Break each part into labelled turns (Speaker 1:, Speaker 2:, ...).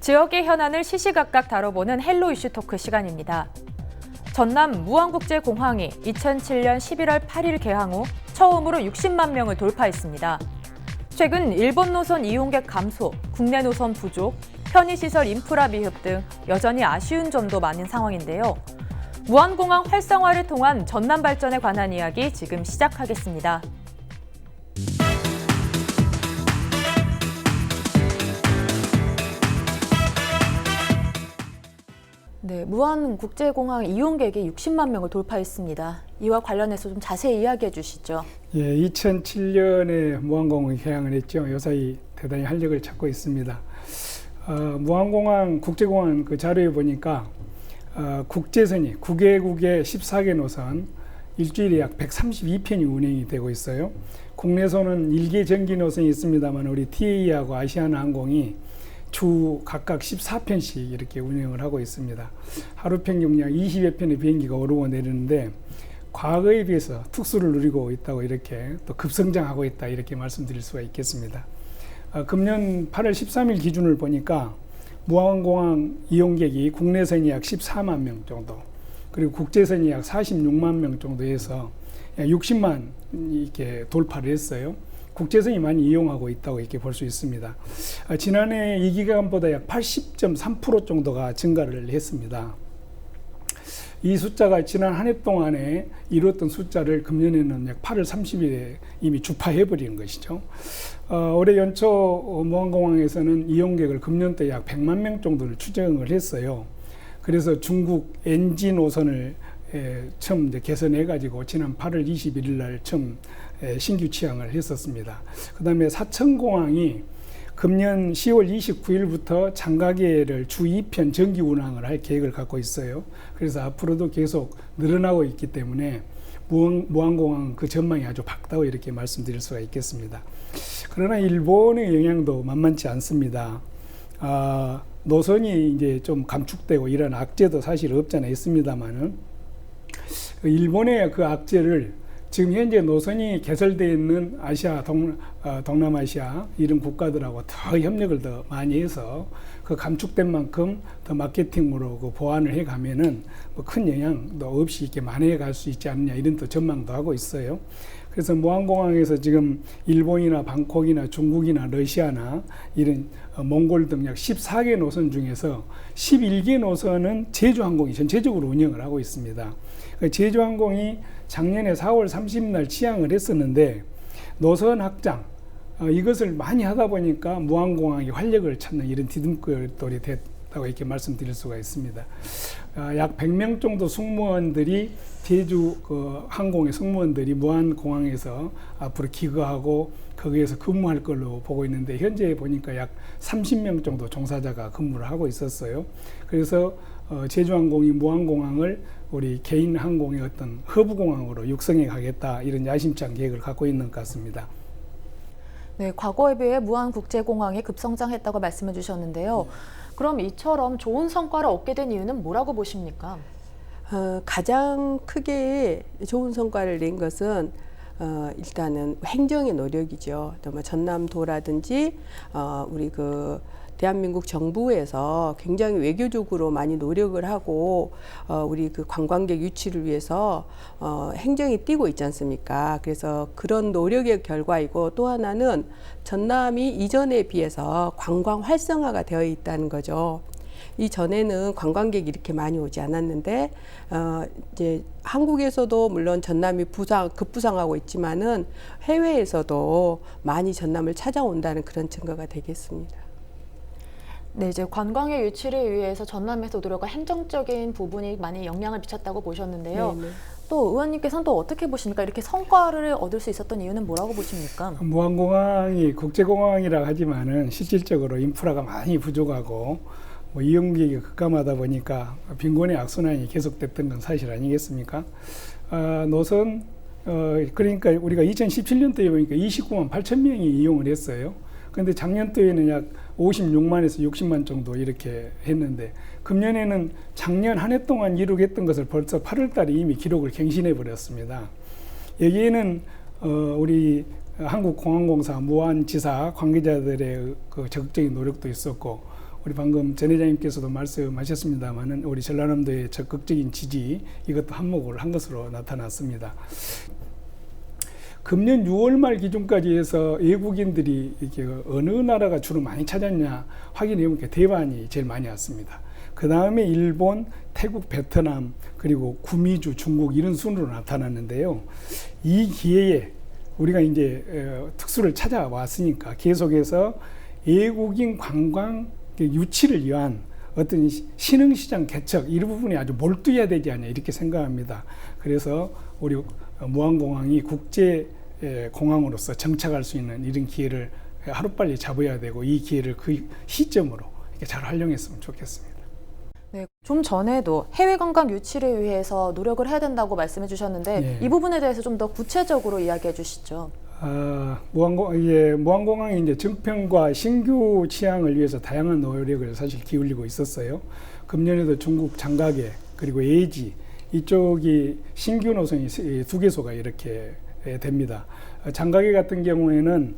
Speaker 1: 지역의 현안을 시시각각 다뤄보는 헬로 이슈 토크 시간입니다. 전남 무안국제공항이 2007년 11월 8일 개항 후 처음으로 60만 명을 돌파했습니다. 최근 일본 노선 이용객 감소, 국내 노선 부족, 편의시설 인프라 미흡 등 여전히 아쉬운 점도 많은 상황인데요. 무안공항 활성화를 통한 전남 발전에 관한 이야기 지금 시작하겠습니다. 네, 무안국제공항 이용객이 60만 명을 돌파했습니다. 이와 관련해서 좀 자세히 이야기해 주시죠.
Speaker 2: 예, 2007년에 무안공항이 개항을 했죠. 요사이 대단히 활력을 찾고 있습니다. 무안공항 국제공항 그 자료에 보니까 국제선이 9개국의 14개 노선 일주일에 약 132편이 운행이 되고 있어요. 국내선은 1개 전기 노선이 있습니다만 우리 TA하고 아시아나항공이 주 각각 14편씩 이렇게 운행을 하고 있습니다. 하루 평균 약 20여 편의 비행기가 오르고 내리는데 과거에 비해서 특수를 누리고 있다고 이렇게 또 급성장하고 있다 이렇게 말씀드릴 수가 있겠습니다. 금년 8월 13일 기준을 보니까 무안공항 이용객이 국내선이 약 14만 명 정도, 그리고 국제선이 약 46만 명 정도 해서 약 60만 이렇게 돌파를 했어요. 국제선이 많이 이용하고 있다고 이렇게 볼 수 있습니다. 지난해 이 기간보다 약 80.3% 정도가 증가를 했습니다. 이 숫자가 지난 한 해 동안에 이뤘던 숫자를 금년에는 약 8월 30일에 이미 주파해버린 것이죠. 올해 연초 무안공항에서는 이용객을 금년도 약 100만 명 정도를 추정을 했어요. 그래서 중국 NG 노선을 처음 이제 개선해가지고 지난 8월 21일 날 처음 신규 취항을 했었습니다. 그 다음에 사천공항이 금년 10월 29일부터 장가계를 주 2편 정기 운항을 할 계획을 갖고 있어요. 그래서 앞으로도 계속 늘어나고 있기 때문에 무안공항 그 전망이 아주 밝다고 이렇게 말씀드릴 수가 있겠습니다. 그러나 일본의 영향도 만만치 않습니다. 노선이 이제 좀 감축되고 이런 악재도 사실 없잖아 있습니다만은 일본의 그 악재를 지금 현재 노선이 개설되어 있는 아시아, 동남아시아 이런 국가들하고 더 협력을 더 많이 해서 그 감축된 만큼 더 마케팅으로 그 보완을 해가면은 뭐 큰 영향도 없이 이렇게 만회해 갈 수 있지 않느냐 이런 또 전망도 하고 있어요. 그래서 무안공항에서 지금 일본이나 방콕이나 중국이나 러시아나 이런 몽골 등 약 14개 노선 중에서 11개 노선은 제주항공이 전체적으로 운영을 하고 있습니다. 제주항공이 작년에 4월 30일 취항을 했었는데 노선 확장 이것을 많이 하다 보니까 무안공항이 활력을 찾는 이런 디딤돌이 됐다고 이렇게 말씀드릴 수가 있습니다. 약 100명 정도 승무원들이 제주 그 항공의 승무원들이 무안공항에서 앞으로 기거하고 거기에서 근무할 걸로 보고 있는데 현재 보니까 약 30명 정도 종사자가 근무를 하고 있었어요. 그래서 제주항공이 무안공항을 우리 개인 항공의 어떤 허브공항으로 육성해 가겠다 이런 야심찬 계획을 갖고 있는 것 같습니다.
Speaker 1: 네, 과거에 비해 무안국제공항이 급성장했다고 말씀해 주셨는데요. 그럼 이처럼 좋은 성과를 얻게 된 이유는 뭐라고 보십니까?
Speaker 3: 가장 크게 좋은 성과를 낸 것은 일단은 행정의 노력이죠. 뭐 전남도라든지 우리 그 대한민국 정부에서 굉장히 외교적으로 많이 노력을 하고 우리 그 관광객 유치를 위해서 행정이 뛰고 있지 않습니까? 그래서 그런 노력의 결과이고 또 하나는 전남이 이전에 비해서 관광 활성화가 되어 있다는 거죠. 이전에는 관광객이 이렇게 많이 오지 않았는데 이제 한국에서도 물론 전남이 급부상하고 있지만은 해외에서도 많이 전남을 찾아온다는 그런 증거가 되겠습니다.
Speaker 1: 네, 이제 관광의 유치를 위해서 전남에서 노력과 행정적인 부분이 많이 영향을 미쳤다고 보셨는데요. 네네. 또 의원님께서는 또 어떻게 보십니까? 이렇게 성과를 얻을 수 있었던 이유는 뭐라고 보십니까?
Speaker 2: 무안공항이 국제공항이라 하지만은 실질적으로 인프라가 많이 부족하고 뭐 이용객이 급감하다 보니까 빈곤의 악순환이 계속됐던 건 사실 아니겠습니까? 노선 그러니까 우리가 2017년도에 보니까 29만 8천 명이 이용을 했어요. 그런데 작년도에는 약 56만에서 60만 정도 이렇게 했는데 금년에는 작년 한 해 동안 이룩했던 것을 벌써 8월 달에 이미 기록을 갱신해 버렸습니다. 여기에는 우리 한국공항공사 무안지사 관계자들의 그 적극적인 노력도 있었고 우리 방금 전 회장님께서도 말씀하셨습니다만은 우리 전라남도의 적극적인 지지 이것도 한몫을 한 것으로 나타났습니다. 금년 6월 말 기준까지 해서 외국인들이 이렇게 어느 나라가 주로 많이 찾았냐 확인해 보니까 대만이 제일 많이 왔습니다. 그 다음에 일본, 태국, 베트남, 그리고 구미주, 중국 이런 순으로 나타났는데요. 이 기회에 우리가 이제 특수를 찾아왔으니까 계속해서 외국인 관광 유치를 위한 어떤 신흥시장 개척 이 부분이 아주 몰두해야 되지 않냐 이렇게 생각합니다. 그래서 우리 무안공항이 국제공항으로서 정착할 수 있는 이런 기회를 하루빨리 잡아야 되고 이 기회를 그 시점으로 이렇게 잘 활용했으면 좋겠습니다.
Speaker 1: 네, 좀 전에도 해외 관광 유치를 위해서 노력을 해야 된다고 말씀해 주셨는데
Speaker 2: 네.
Speaker 1: 이 부분에 대해서 좀 더 구체적으로 이야기해 주시죠.
Speaker 2: 무안공항이 이제 정평과 신규 취항을 위해서 다양한 노력을 사실 기울이고 있었어요. 금년에도 중국 장가계 그리고 예지 이쪽이 신규 노선이 2개소가 이렇게 됩니다. 장가계 같은 경우에는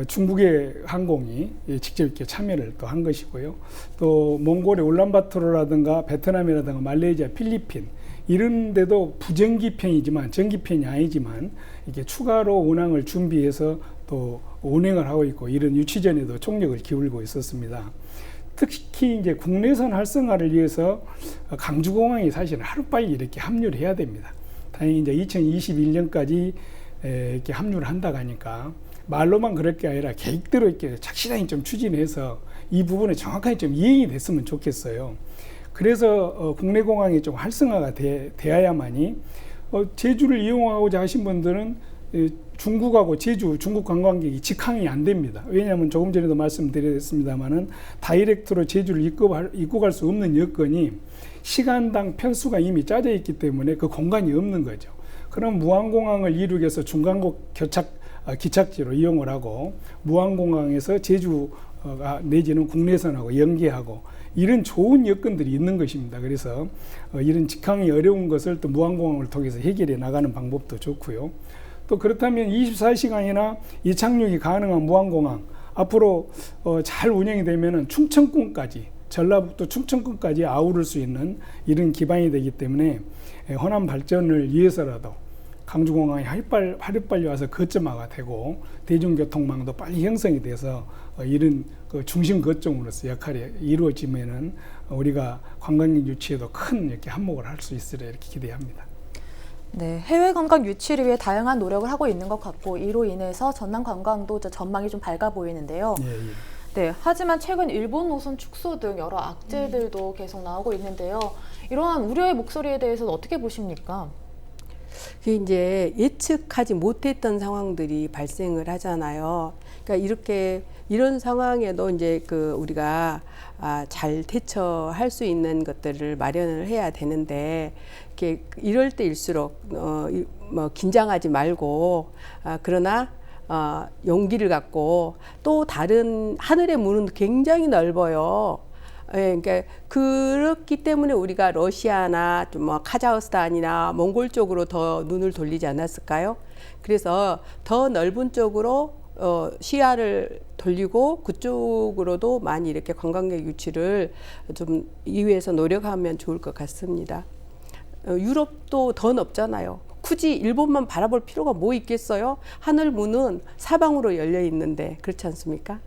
Speaker 2: 중국의 항공이 직접 이렇게 참여를 또 한 것이고요. 또 몽골의 울란바토르라든가 베트남이라든가 말레이시아, 필리핀 이런 데도 부정기편이지만 전기편이 아니지만 이게 추가로 운항을 준비해서 또 운행을 하고 있고 이런 유치전에도 총력을 기울이고 있었습니다. 특히 이제 국내선 활성화를 위해서 강주공항이 사실 하루빨리 이렇게 합류를 해야 됩니다. 다행히 이제 2021년까지 이렇게 합류를 한다고 하니까 말로만 그럴 게 아니라 계획대로 이렇게 착실하게 좀 추진해서 이 부분에 정확하게 좀 이행이 됐으면 좋겠어요. 그래서 국내 공항이 좀 활성화가 돼야만이 제주를 이용하고자 하신 분들은 중국하고 제주, 중국 관광객이 직항이 안 됩니다. 왜냐하면 조금 전에도 말씀드렸습니다만은 다이렉트로 제주를 입국할 수 없는 여건이 시간당 편수가 이미 짜져 있기 때문에 그 공간이 없는 거죠. 그럼 무안공항을 이루기 위해서 중간국 기착지로 이용을 하고 무안공항에서 제주 내지는 국내선하고 연계하고 이런 좋은 여건들이 있는 것입니다. 그래서 이런 직항이 어려운 것을 또 무안공항을 통해서 해결해 나가는 방법도 좋고요. 또 그렇다면 24시간이나 이착륙이 가능한 무안공항 앞으로 잘 운영이 되면은 충청권까지 전라북도 충청권까지 아우를 수 있는 이런 기반이 되기 때문에 호남 발전을 위해서라도 강주공항이 하루빨리 와서 거점화가 되고 대중교통망도 빨리 형성이 돼서 이런 그 중심 거점으로서 역할이 이루어지면은 우리가 관광객 유치에도 큰 이렇게 한몫을 할 수 있으리라 이렇게 기대합니다.
Speaker 1: 네, 해외 관광 유치를 위해 다양한 노력을 하고 있는 것 같고 이로 인해서 전남 관광도 전망이 좀 밝아 보이는데요.
Speaker 2: 예, 예.
Speaker 1: 네, 하지만 최근 일본 노선 축소 등 여러 악재들도 계속 나오고 있는데요. 이러한 우려의 목소리에 대해서는 어떻게 보십니까?
Speaker 3: 그게 이제 예측하지 못했던 상황들이 발생을 하잖아요. 그러니까 이런 상황에도 이제 우리가 잘 대처할 수 있는 것들을 마련을 해야 되는데 이럴 때일수록 뭐 긴장하지 말고 그러나 용기를 갖고 또 다른 하늘의 문은 굉장히 넓어요. 예, 그러니까 그렇기 때문에 우리가 러시아나 좀 뭐 카자흐스탄이나 몽골 쪽으로 더 눈을 돌리지 않았을까요? 그래서 더 넓은 쪽으로 시야를 돌리고 그쪽으로도 많이 이렇게 관광객 유치를 좀 이외에서 노력하면 좋을 것 같습니다. 유럽도 더 넓잖아요. 굳이 일본만 바라볼 필요가 뭐 있겠어요? 하늘 문은 사방으로 열려 있는데 그렇지 않습니까?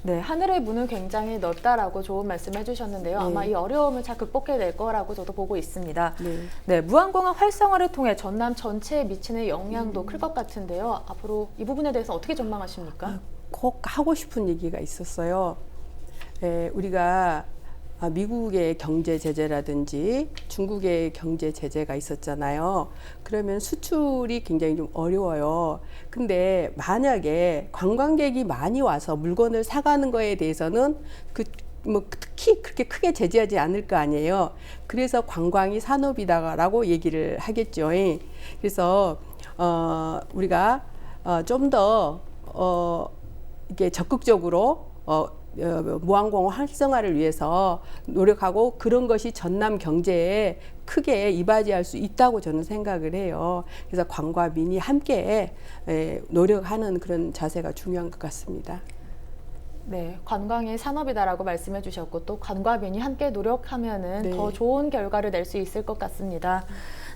Speaker 1: 네, 하늘의 문은 굉장히 넓다라고 좋은 말씀 해주셨는데요.
Speaker 3: 네.
Speaker 1: 아마 이 어려움을 잘 극복해낼 거라고 저도 보고 있습니다.
Speaker 3: 네.
Speaker 1: 네, 무안공항 활성화를 통해 전남 전체에 미치는 영향도 클 것 같은데요. 앞으로 이 부분에 대해서 어떻게 전망하십니까?
Speaker 3: 꼭 하고 싶은 얘기가 있었어요. 우리가 미국의 경제 제재라든지 중국의 경제 제재가 있었잖아요. 그러면 수출이 굉장히 좀 어려워요. 근데 만약에 관광객이 많이 와서 물건을 사가는 거에 대해서는 특히 그렇게 크게 제재하지 않을 거 아니에요. 그래서 관광이 산업이다라고 얘기를 하겠죠. 그래서 우리가 좀 더 이게 적극적으로 무안공항 활성화를 위해서 노력하고 그런 것이 전남 경제에 크게 이바지할 수 있다고 저는 생각을 해요. 그래서 관과 민이 함께 노력하는 그런 자세가 중요한 것 같습니다.
Speaker 1: 네, 관광이 산업이다라고 말씀해 주셨고 또 관광인이 함께 노력하면은
Speaker 3: 네.
Speaker 1: 더 좋은 결과를 낼 수 있을 것 같습니다.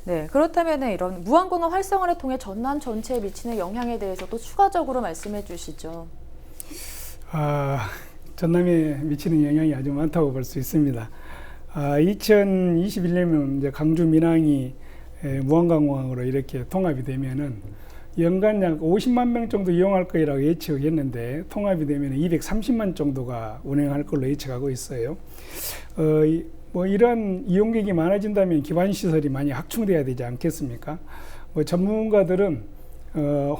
Speaker 1: 네, 그렇다면 이런 무안공항 활성화를 통해 전남 전체에 미치는 영향에 대해서도 추가적으로 말씀해 주시죠.
Speaker 2: 전남에 미치는 영향이 아주 많다고 볼 수 있습니다. 2021년이면 이제 강주 민항이 무안관공항으로 이렇게 통합이 되면은 연간 약 50만 명 정도 이용할 거라고 예측했는데 통합이 되면 230만 정도가 운행할 걸로 예측하고 있어요. 이러한 이용객이 많아진다면 기반 시설이 많이 확충돼야 되지 않겠습니까? 전문가들은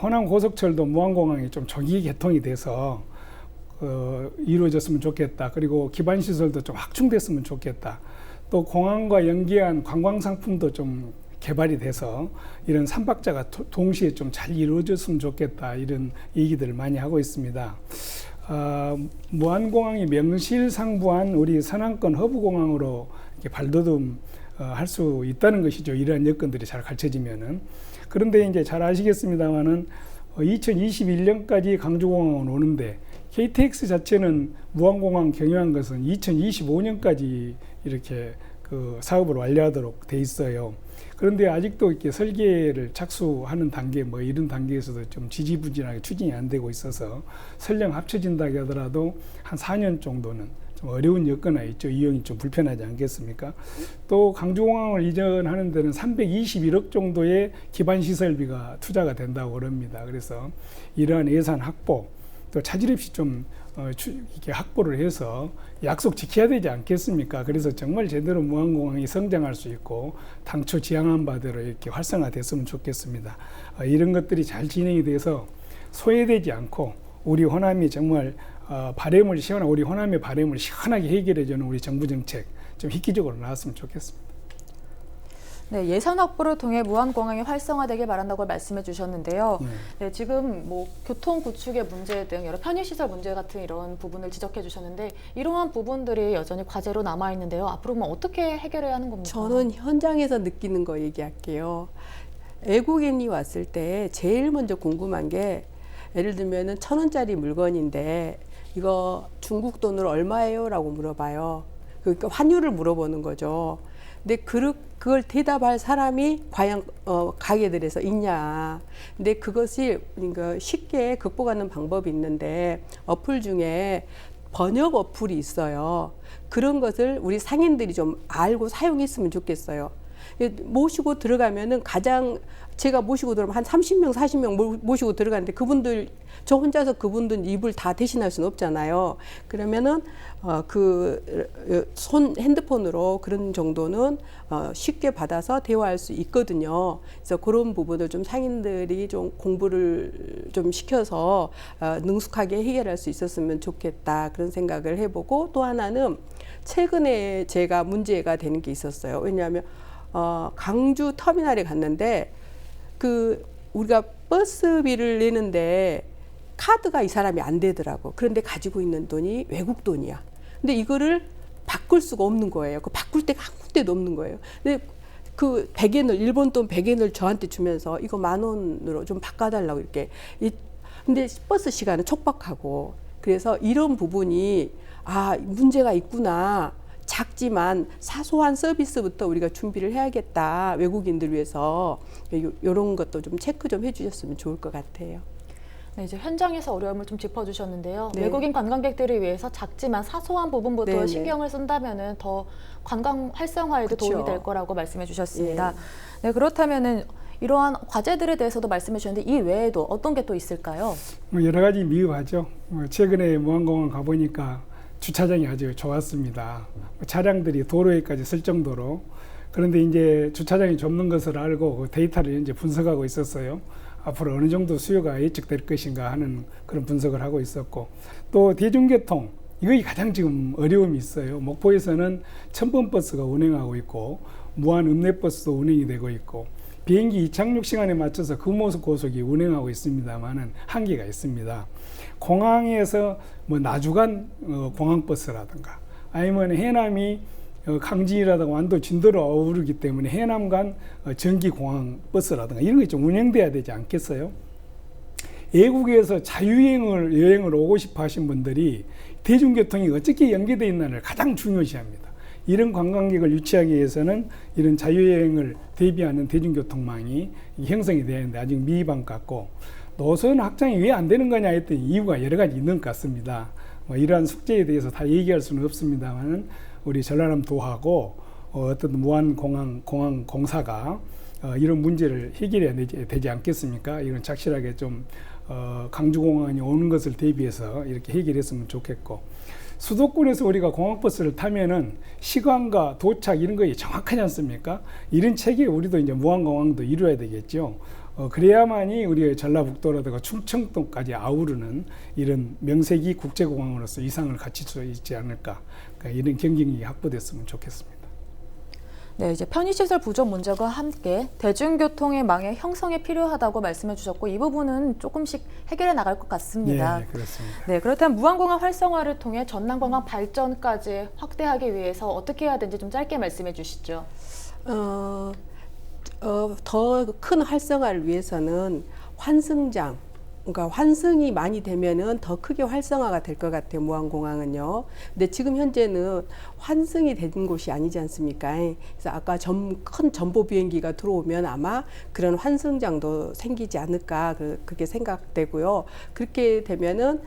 Speaker 2: 호남 고속철도 무안공항이 좀 조기 개통이 돼서 이루어졌으면 좋겠다. 그리고 기반 시설도 좀 확충됐으면 좋겠다. 또 공항과 연계한 관광 상품도 좀 개발이 돼서 이런 삼박자가 동시에 좀 잘 이루어졌으면 좋겠다. 이런 얘기들을 많이 하고 있습니다. 무안공항이 명실상부한 우리 서남권 허브공항으로 이렇게 발돋움 할 수 있다는 것이죠. 이러한 여건들이 잘 갖춰지면은. 그런데 이제 잘 아시겠습니다만은 2021년까지 강주공항은 오는데 KTX 자체는 무안공항 경유한 것은 2025년까지 이렇게 그 사업을 완료하도록 돼 있어요. 그런데 아직도 이렇게 설계를 착수하는 단계, 이런 단계에서도 좀 지지부진하게 추진이 안 되고 있어서 설령 합쳐진다고 하더라도 한 4년 정도는 좀 어려운 여건이 있죠. 이용이 좀 불편하지 않겠습니까? 또 강주공항을 이전하는 데는 321억 정도의 기반 시설비가 투자가 된다고 그럽니다. 그래서 이러한 예산 확보, 또 차질 없이 좀 이렇게 확보를 해서 약속 지켜야 되지 않겠습니까? 그래서 정말 제대로 무안공항이 성장할 수 있고 당초 지향한 바대로 이렇게 활성화됐으면 좋겠습니다. 이런 것들이 잘 진행이 돼서 소외되지 않고 우리 호남이 정말 우리 호남의 바람을 시원하게 해결해주는 우리 정부 정책 좀 획기적으로 나왔으면 좋겠습니다.
Speaker 1: 네, 예산 확보를 통해 무안공항이 활성화되길 바란다고 말씀해 주셨는데요. 네, 지금 교통 구축의 문제 등 여러 편의시설 문제 같은 이런 부분을 지적해 주셨는데 이러한 부분들이 여전히 과제로 남아 있는데요. 앞으로 어떻게 해결해야 하는 겁니까?
Speaker 3: 저는 현장에서 느끼는 거 얘기할게요. 외국인이 왔을 때 제일 먼저 궁금한 게 예를 들면은 1,000원짜리 물건인데 이거 중국 돈으로 얼마예요? 라고 물어봐요. 그러니까 환율을 물어보는 거죠. 근데 그걸 대답할 사람이 과연 가게들에서 있냐. 근데 그것이 그러니까 쉽게 극복하는 방법이 있는데 어플 중에 번역 어플이 있어요. 그런 것을 우리 상인들이 좀 알고 사용했으면 좋겠어요. 모시고 들어가면은 제가 모시고 들어가면 한 30명, 40명 모시고 들어가는데 저 혼자서 그분들 입을 다 대신할 수는 없잖아요. 그러면은 핸드폰으로 그런 정도는 쉽게 받아서 대화할 수 있거든요. 그래서 그런 부분을 좀 상인들이 좀 공부를 좀 시켜서 능숙하게 해결할 수 있었으면 좋겠다. 그런 생각을 해보고 또 하나는 최근에 제가 문제가 되는 게 있었어요. 왜냐하면 강주 터미널에 갔는데 우리가 버스비를 내는데 카드가 이 사람이 안 되더라고. 그런데 가지고 있는 돈이 외국 돈이야. 근데 이거를 바꿀 수가 없는 거예요. 바꿀 데가 한 군데도 없는 거예요. 근데 그 100엔을 일본 돈 100엔을 저한테 주면서 이거 10,000원으로 좀 바꿔달라고 이렇게. 근데 버스 시간은 촉박하고 그래서 이런 부분이 문제가 있구나. 작지만 사소한 서비스부터 우리가 준비를 해야겠다. 외국인들 위해서 이런 것도 좀 체크 좀 해주셨으면 좋을 것 같아요.
Speaker 1: 네, 이제 현장에서 어려움을 좀 짚어주셨는데요.
Speaker 3: 네.
Speaker 1: 외국인 관광객들을 위해서 작지만 사소한 부분부터
Speaker 3: 네,
Speaker 1: 신경을 쓴다면은 더 관광 활성화에도
Speaker 3: 그쵸.
Speaker 1: 도움이 될 거라고 말씀해 주셨습니다.
Speaker 3: 예.
Speaker 1: 네, 그렇다면은 이러한 과제들에 대해서도 말씀해 주셨는데 이 외에도 어떤 게 또 있을까요?
Speaker 2: 여러 가지 미흡하죠. 최근에 무안공항 가보니까 주차장이 아주 좋았습니다. 차량들이 도로에까지 쓸 정도로. 그런데 이제 주차장이 좁는 것을 알고 그 데이터를 이제 분석하고 있었어요. 앞으로 어느 정도 수요가 예측될 것인가 하는 그런 분석을 하고 있었고, 또 대중교통, 이것이 가장 지금 어려움이 있어요. 목포에서는 첨번버스가 운행하고 있고 무안 읍내버스도 운행이 되고 있고 비행기 이착륙 시간에 맞춰서 금호석 고속이 운행하고 있습니다만은 한계가 있습니다. 공항에서 나주간 공항버스라든가 아니면 해남이 강진이라든가 완도 진도로 어우르기 때문에 해남 간 전기 공항 버스라든가 이런 게 좀 운영돼야 되지 않겠어요? 외국에서 여행을 오고 싶어 하신 분들이 대중교통이 어떻게 연계되어 있느냐를 가장 중요시합니다. 이런 관광객을 유치하기 위해서는 이런 자유여행을 대비하는 대중교통망이 형성이 되어야 하는데 아직 미비한 것 같고, 노선 확장이 왜 안 되는 거냐 했더니 이유가 여러 가지 있는 것 같습니다. 이러한 숙제에 대해서 다 얘기할 수는 없습니다만, 우리 전라남도하고 어떤 무안공항 공사가 이런 문제를 해결해야 되지 않겠습니까? 이건 착실하게 좀 강주공항이 오는 것을 대비해서 이렇게 해결했으면 좋겠고, 수도권에서 우리가 공항버스를 타면은 시간과 도착 이런 것이 정확하지 않습니까? 이런 체계 우리도 이제 무안공항도 이루어야 되겠죠. 그래야만이 우리의 전라북도라든가 충청도까지 아우르는 이런 명색이 국제공항으로서 이상을 갖출 수 있지 않을까. 그러니까 이런 경쟁력이 확보됐으면 좋겠습니다.
Speaker 1: 네, 이제 편의시설 부족 문제와 함께 대중교통의 망의 형성이 필요하다고 말씀해 주셨고, 이 부분은 조금씩 해결해 나갈 것 같습니다.
Speaker 2: 네, 그렇습니다.
Speaker 1: 네, 그렇다면 무안공항 활성화를 통해 전남공항 발전까지 확대하기 위해서 어떻게 해야 되는지 좀 짧게 말씀해 주시죠.
Speaker 3: 더 큰 활성화를 위해서는 환승장, 그러니까 환승이 많이 되면은 더 크게 활성화가 될 것 같아요, 무안공항은요. 근데 지금 현재는 환승이 된 곳이 아니지 않습니까? 그래서 아까 큰 전보 비행기가 들어오면 아마 그런 환승장도 생기지 않을까, 그렇게 생각되고요. 그렇게 되면은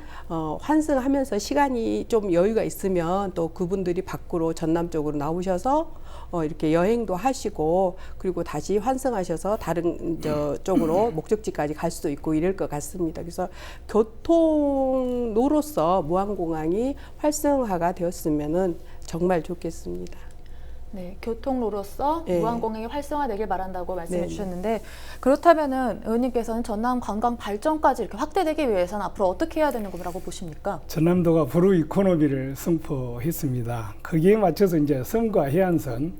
Speaker 3: 환승하면서 시간이 좀 여유가 있으면 또 그분들이 밖으로 전남 쪽으로 나오셔서 이렇게 여행도 하시고, 그리고 다시 환승하셔서 다른 쪽으로 목적지까지 갈 수도 있고 이럴 것 같습니다. 그래서 교통로로서 무안공항이 활성화가 되었으면은 정말 좋겠습니다.
Speaker 1: 네, 교통로로서
Speaker 3: 네.
Speaker 1: 무안공항이 활성화되길 바란다고 말씀해
Speaker 3: 네.
Speaker 1: 주셨는데, 그렇다면은 의원님께서는 전남 관광 발전까지 이렇게 확대되기 위해서는 앞으로 어떻게 해야 되는 거라고 보십니까?
Speaker 2: 전남도가 브루 이코노미를 선포했습니다. 거기에 맞춰서 이제 섬과 해안선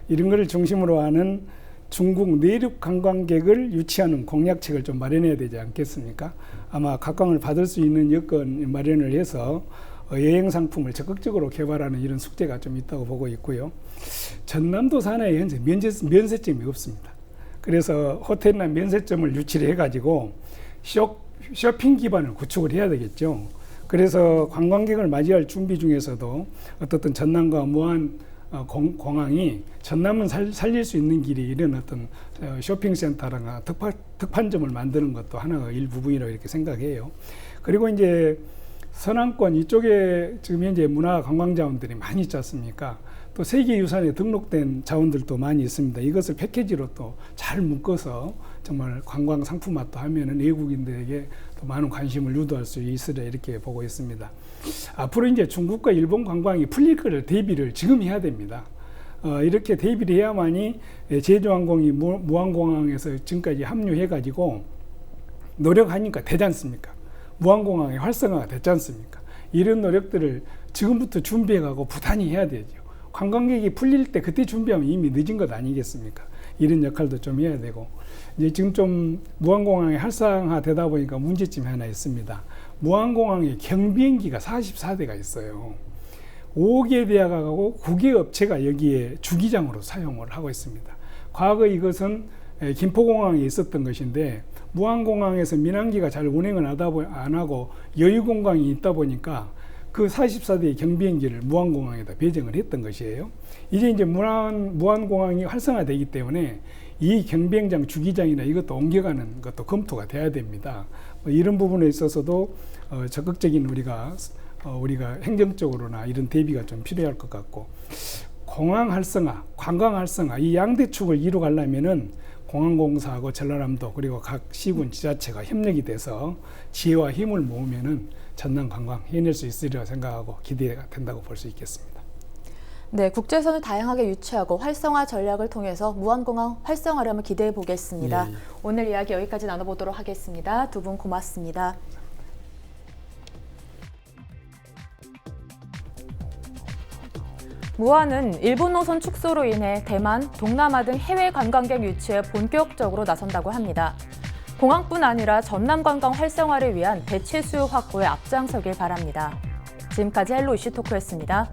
Speaker 2: 이런 것을 중심으로 하는 중국 내륙 관광객을 유치하는 공약책을 좀 마련해야 되지 않겠습니까? 아마 각광을 받을 수 있는 여건 마련을 해서 여행 상품을 적극적으로 개발하는 이런 숙제가 좀 있다고 보고 있고요. 전남도 산하에 현재 면세점이 없습니다. 그래서 호텔이나 면세점을 유치를 해가지고 쇼핑 기반을 구축을 해야 되겠죠. 그래서 관광객을 맞이할 준비 중에서도 어떻든 전남과 무안 공항이 전남은 살릴 수 있는 길이 이런 어떤 쇼핑센터나 특판점을 만드는 것도 하나가 일부분이라고 이렇게 생각해요. 그리고 이제 서남권 이쪽에 지금 현재 문화 관광 자원들이 많이 있지 않습니까? 또 세계유산에 등록된 자원들도 많이 있습니다. 이것을 패키지로 또 잘 묶어서 정말 관광 상품화도 하면은 외국인들에게 또 많은 관심을 유도할 수 있으리라 이렇게 보고 있습니다. 앞으로 이제 중국과 일본 관광이 풀릴 거를 대비를 지금 해야 됩니다. 이렇게 대비를 해야만이 제주항공이 무안공항에서 지금까지 합류해가지고 노력하니까 되지 않습니까? 무안공항의 활성화가 됐지 않습니까? 이런 노력들을 지금부터 준비해가고 부단히 해야 되죠. 관광객이 풀릴 때 그때 준비하면 이미 늦은 것 아니겠습니까? 이런 역할도 좀 해야 되고, 이제 지금 좀 무안공항이 활성화되다 보니까 문제점이 하나 있습니다. 무안공항에 경비행기가 44대가 있어요. 5개 대학하고 9개 업체가 여기에 주기장으로 사용을 하고 있습니다. 과거 이것은 김포공항에 있었던 것인데 무안공항에서 민항기가 잘 운행을 안 하고 여유공항이 있다 보니까 그 44대의 경비행기를 무안공항에다 배정을 했던 것이에요. 이제 무안공항이 활성화되기 때문에 이 경비행장 주기장이나 이것도 옮겨가는 것도 검토가 돼야 됩니다. 이런 부분에 있어서도 적극적인 우리가 행정적으로나 이런 대비가 좀 필요할 것 같고, 공항 활성화, 관광 활성화 이 양대축을 이루가려면은 공항공사하고 전라남도 그리고 각 시군 지자체가 협력이 돼서 지혜와 힘을 모으면은 전남 관광 해낼 수 있으리라 생각하고 기대가 된다고 볼 수 있겠습니다.
Speaker 1: 네, 국제선을 다양하게 유치하고 활성화 전략을 통해서 무안공항 활성화를 한번 기대해 보겠습니다.
Speaker 2: 예.
Speaker 1: 오늘 이야기 여기까지 나눠보도록 하겠습니다. 두 분 고맙습니다. 무안은 일본 노선 축소로 인해 대만, 동남아 등 해외 관광객 유치에 본격적으로 나선다고 합니다. 공항뿐 아니라 전남 관광 활성화를 위한 배치 수요 확보에 앞장서길 바랍니다. 지금까지 헬로 이슈토크였습니다.